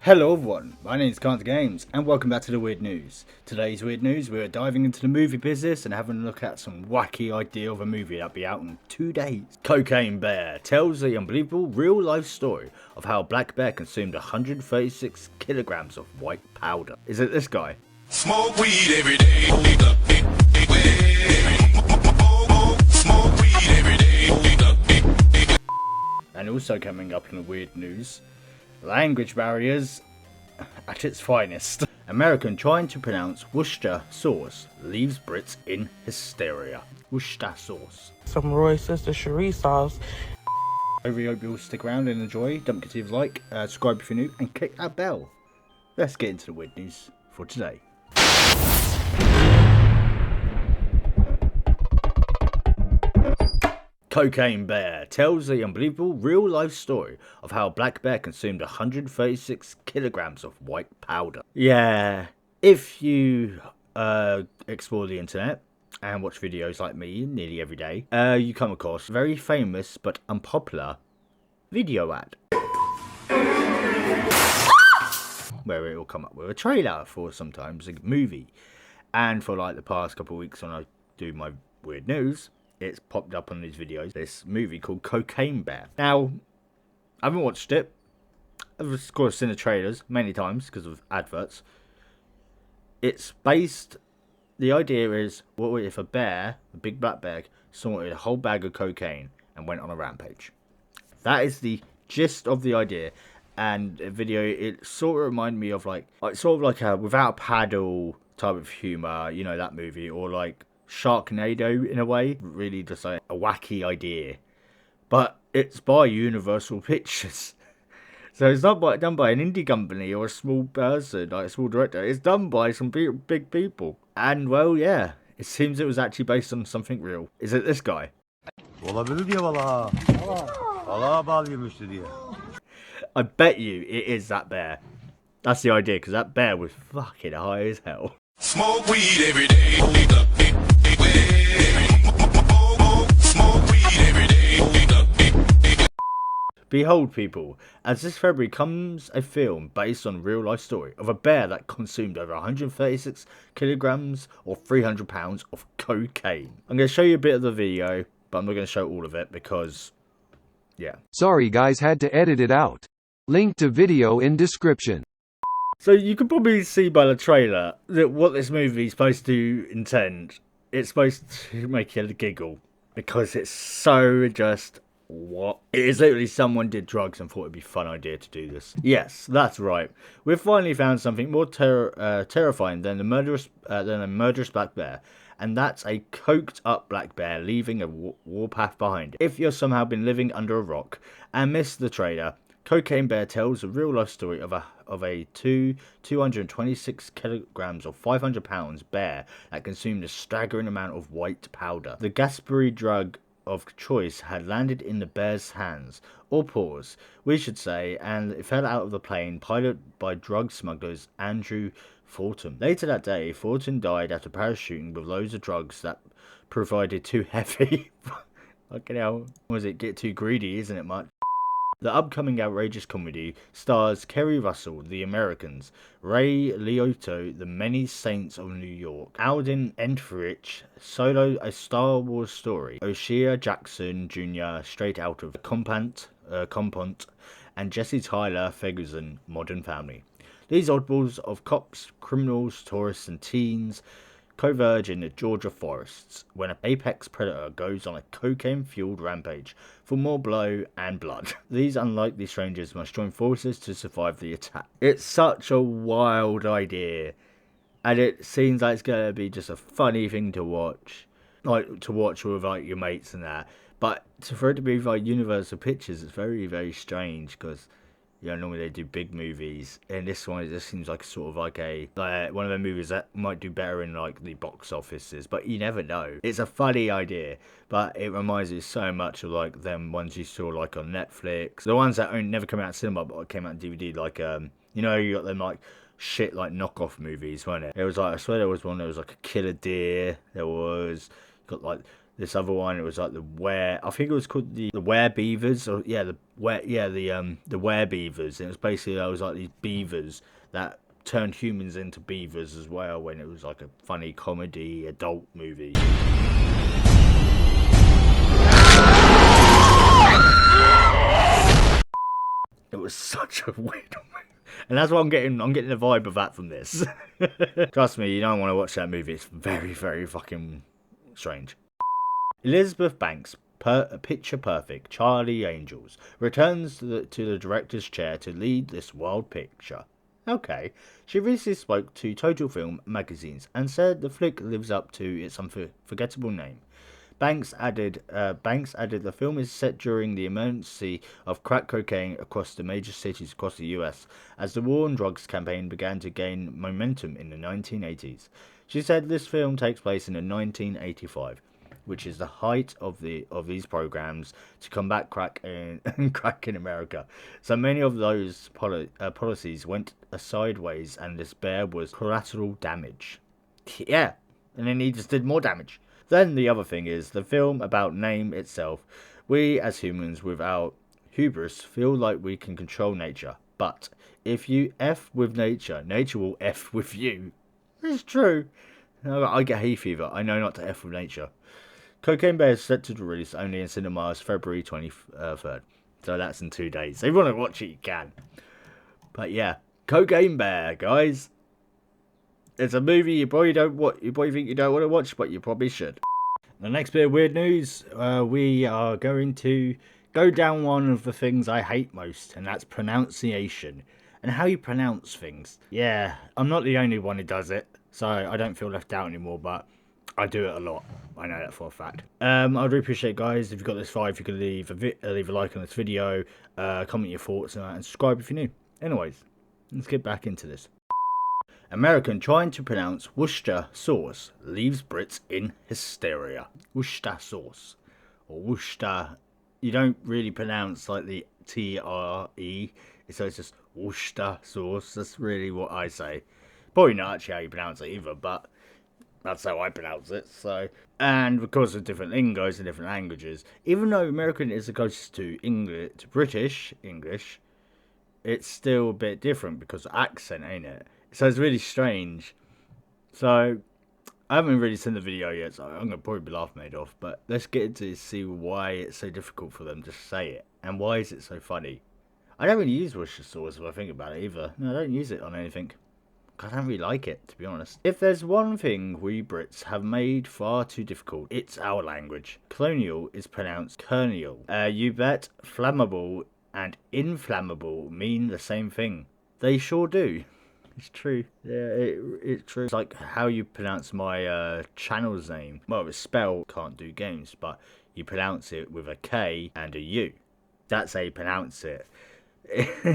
Hello everyone, my name is CantDoGames and welcome back to the Weird News. Today's Weird News, we're diving into the movie business and having a look at some wacky idea of a movie that'll be out in 2 days. Cocaine Bear tells the unbelievable real life story of how a black bear consumed 136 kilograms of white powder. Is it this guy? Smoke weed every day. Smoke weed every day. And also coming up in the Weird News, language barriers at its finest. American trying to pronounce Worcestershire Sauce leaves Brits in hysteria. Worcestershire Sauce. Some Worcestershire Sauce. I really hope you'll stick around and enjoy. Don't forget to leave a like, subscribe if you're new, and click that bell. Let's get into the Weird News for today. Cocaine Bear tells the unbelievable real life story of how a black bear consumed 136 kilograms of white powder. Yeah, if you explore the internet and watch videos like me nearly every day, you come across a very famous but unpopular video ad. Where it will come up with a trailer for sometimes a movie. And for like the past couple of weeks when I do my Weird News, it's popped up on these videos, this movie called Cocaine Bear. Now, I haven't watched it. I've of course seen the trailers many times because of adverts. It's based, the idea is, what if a bear, a big black bear, snorted a whole bag of cocaine and went on a rampage. That is the gist of the idea. And the video, it sort of reminded me of like sort of like a Without a Paddle type of humour, you know, that movie, or like Sharknado in a way. Really just like a wacky idea, but it's by Universal Pictures. So it's not done by an indie company or a small person, like a small director. It's done by some big people. And well, yeah, it seems it was actually based on something real. Is it this guy? Olabilir diye valla. Valla bağlıyormuştu diye. I bet you it is that bear. That's the idea, because that bear was fucking high as hell. Smoke weed every day. Smoke weed every day. Behold, people, as this February comes a film based on a real life story of a bear that consumed over 136 kilograms or 300 pounds of cocaine. I'm going to show you a bit of the video, but I'm not going to show all of it because, yeah. Sorry guys, had to edit it out. Link to video in description. So you can probably see by the trailer that what this movie is supposed to intend. It's supposed to make you giggle because it's so just what? It is literally someone did drugs and thought it'd be a fun idea to do this. Yes, that's right. We've finally found something more terrifying than a murderous black bear. And that's a coked up black bear leaving a warpath behind it. If you've somehow been living under a rock and missed the trailer, Cocaine Bear tells a real life story of a 226 kilograms or 500 pounds bear that consumed a staggering amount of white powder. The Gaspari drug of choice had landed in the bear's hands, or paws, we should say, and it fell out of the plane piloted by drug smugglers Andrew Fortin. Later that day, Fortin died after parachuting with loads of drugs that provided too heavy. Fucking hell. Was it get too greedy, isn't it much? The upcoming outrageous comedy stars Kerry Russell, The Americans, Ray Liotta, The Many Saints of New York, Alden Ehrenreich, Solo, A Star Wars Story, O'Shea Jackson Jr., straight out of Compont, and Jesse Tyler Ferguson, Modern Family. These oddballs of cops, criminals, tourists, and teens converge in the Georgia forests when an apex predator goes on a cocaine-fueled rampage for more blow and blood. These unlikely strangers must join forces to survive the attack. It's such a wild idea, and it seems like it's going to be just a funny thing to watch. Like, to watch with like your mates and that. But for it to be like Universal Pictures, it's very, very strange, because you know, normally they do big movies, and this one, it just seems like sort of like one of the movies that might do better in like the box offices, but you never know. It's a funny idea, but it reminds me so much of like them ones you saw like on Netflix, the ones that never come out in cinema but came out in DVD, like you know, you got them like shit like knockoff movies, weren't it? It was like, I swear there was one, there was like a killer deer, there was got like This other one, it was like I think it was called the were beavers, or yeah, the were beavers. It was basically, there was like these beavers that turned humans into beavers as well, when it was like a funny comedy adult movie. It was such a weird movie. And that's what I'm getting the vibe of that from this. Trust me, you don't want to watch that movie. It's very, very fucking strange. Elizabeth Banks, picture perfect, Charlie Angels, returns to the director's chair to lead this wild picture. Okay, she recently spoke to Total Film magazines and said the flick lives up to its unforgettable name. Banks added the film is set during the emergency of crack cocaine across the major cities across the US as the war on drugs campaign began to gain momentum in the 1980s. She said this film takes place in 1985, which is the height of these programs to combat crack in America. So many of those policies went sideways, and despair was collateral damage. Yeah, and then he just did more damage. Then the other thing is, the film about name itself. We as humans, without hubris, feel like we can control nature. But if you F with nature, nature will F with you. It's true. I get hay fever. I know not to F with nature. Cocaine Bear is set to release only in cinemas February 23rd. So that's in 2 days. So if you want to watch it, you can. But yeah, Cocaine Bear, guys. It's a movie you probably think you don't want to watch, but you probably should. The next bit of weird news, we are going to go down one of the things I hate most, and that's pronunciation and how you pronounce things. Yeah, I'm not the only one who does it, so I don't feel left out anymore, but I do it a lot. I know that for a fact. I'd really appreciate, guys, if you got this far, if you could leave a like on this video, comment your thoughts, and subscribe if you're new. Anyways, let's get back into this. American trying to pronounce Worcestershire sauce leaves Brits in hysteria. Worcestershire sauce. Or Worcester. You don't really pronounce like the T-R-E. So it's just Worcestershire sauce. That's really what I say. Probably not actually how you pronounce it either, but that's how I pronounce it. So, and because of different lingos and different languages, even though American is the closest to English, to British English, it's still a bit different because of accent, ain't it? So it's really strange. So I haven't really seen the video yet, so I'm gonna probably be laughing my head off. But let's get into see why it's so difficult for them to say it, and why is it so funny. I don't really use Worcestershire sauce if I think about it either. No, I don't use it on anything. I don't really like it, to be honest. If there's one thing we Brits have made far too difficult, it's our language. Colonial is pronounced colonial. You bet flammable and inflammable mean the same thing. They sure do. It's true. Yeah, it's true. It's like how you pronounce my channel's name. Well, it's spelled CantDoGames, but you pronounce it with a K and a U. That's how you pronounce it.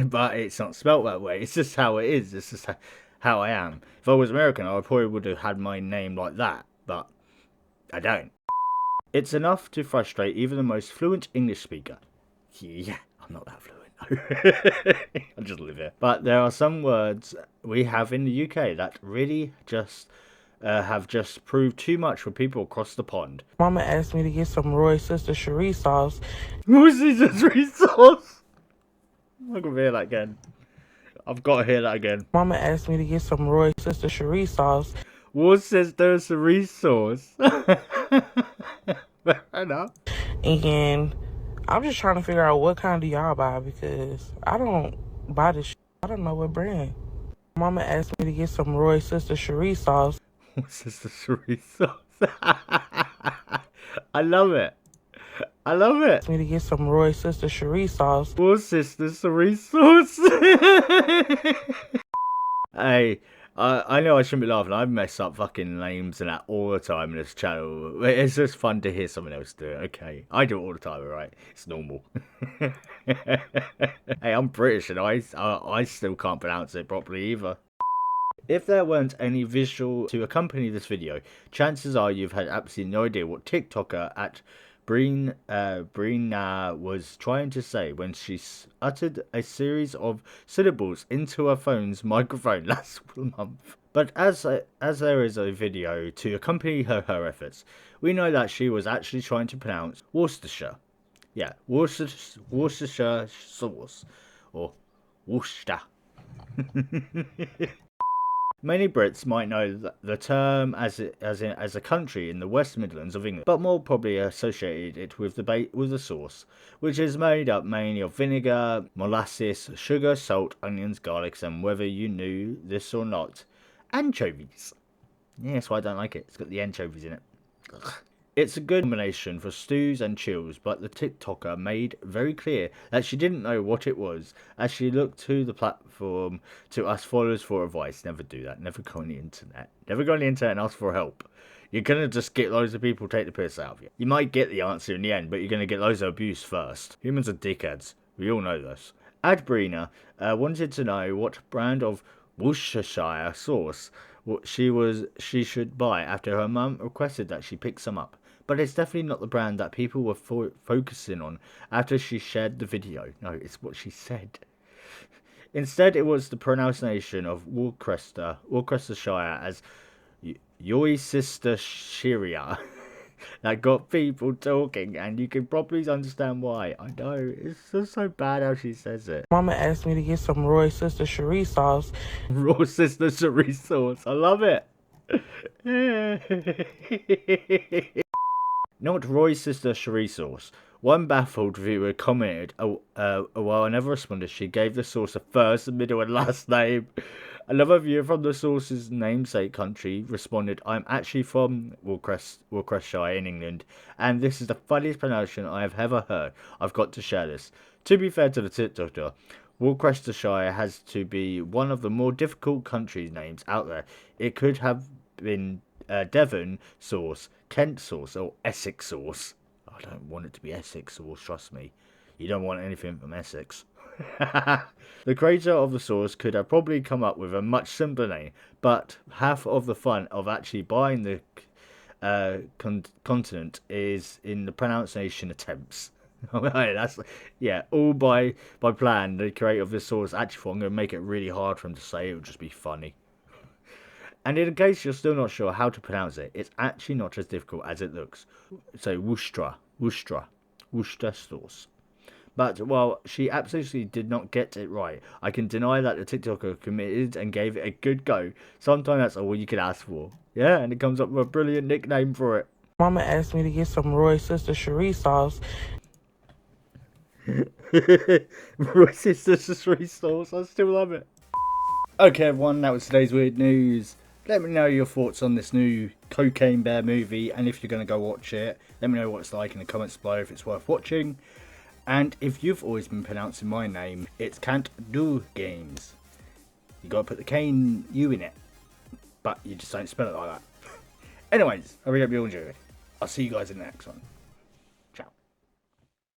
But it's not spelled that way. It's just how it is. It's just how I am. If I was American, I probably would have had my name like that, but I don't. It's enough to frustrate even the most fluent English speaker. Yeah, I'm not that fluent. I just live here. But there are some words we have in the UK that really just have just proved too much for people across the pond. Mama asked me to get some Worcestershire sauce. Worcestershire sauce? I'm gonna hear that again. I've got to hear that again. Mama asked me to get some Worcestershire sauce. Worcestershire sauce. Fair enough. And I'm just trying to figure out what kind do y'all buy, because I don't buy this shit. I don't know what brand. Mama asked me to get some Worcestershire sauce. Worcestershire sauce. I love it. I love it. Asked me to get some Worcestershire sauce. Worcestershire sauce. Hey, I know I shouldn't be laughing. I mess up fucking names and that all the time in this channel. It's just fun to hear someone else do it. Okay, I do it all the time, alright? It's normal. Hey, I'm British and I still can't pronounce it properly either. If there weren't any visual to accompany this video, chances are you've had absolutely no idea what TikToker at Brina was trying to say when she uttered a series of syllables into her phone's microphone last month. But as there is a video to accompany her efforts, we know that she was actually trying to pronounce Worcestershire. Yeah, Worcestershire Sauce. Or Worcester. Many Brits might know the term as a country in the West Midlands of England, but more probably associated it with the sauce, which is made up mainly of vinegar, molasses, sugar, salt, onions, garlics, and whether you knew this or not, anchovies. Yeah, that's why I don't like it. It's got the anchovies in it. Ugh. It's a good combination for stews and chills, but the TikToker made very clear that she didn't know what it was as she looked to the platform to us followers for advice. Never do that. Never go on the internet. Never go on the internet and ask for help. You're going to just get loads of people take the piss out of you. You might get the answer in the end, but you're going to get loads of abuse first. Humans are dickheads. We all know this. Adbrina wanted to know what brand of Worcestershire sauce she should buy after her mum requested that she pick some up. But it's definitely not the brand that people were focusing on after she shared the video. No, it's what she said. Instead, it was the pronunciation of Worcestershire as Worcestershire that got people talking, and you can probably understand why. I know, it's just so bad how she says it. Mama asked me to get some Worcestershire sauce. Worcestershire sauce, I love it. Not Worcestershire sauce. One baffled viewer commented, while another responded she gave the sauce a first, middle and last name. Another viewer from the sauce's namesake country responded, I'm actually from Worcestershire in England, and this is the funniest pronunciation I have ever heard. I've got to share this. To be fair to the TikToker, Worcestershire has to be one of the more difficult country names out there. It could have been Devon sauce, Kent sauce, or Essex sauce. I don't want it to be Essex sauce, trust me. You don't want anything from Essex. The creator of the sauce could have probably come up with a much simpler name, but half of the fun of actually buying the continent is in the pronunciation attempts. That's all by plan. The creator of this sauce actually thought I'm going to make it really hard for him to say. It would just be funny. And in case you're still not sure how to pronounce it, it's actually not as difficult as it looks. So Worcester sauce. But while she absolutely did not get it right, I can deny that the TikToker committed and gave it a good go. Sometimes that's all you can ask for. Yeah, and it comes up with a brilliant nickname for it. Mama asked me to get some Worcestershire sauce. Worcestershire sauce, I still love it. Okay everyone, that was today's weird news. Let me know your thoughts on this new Cocaine Bear movie, and if you're going to go watch it, let me know what it's like in the comments below if it's worth watching. And if you've always been pronouncing my name, it's CantDoGames. You got to put the Kane U in it, but you just don't spell it like that. Anyways, I really hope you all enjoyed it. I'll see you guys in the next one.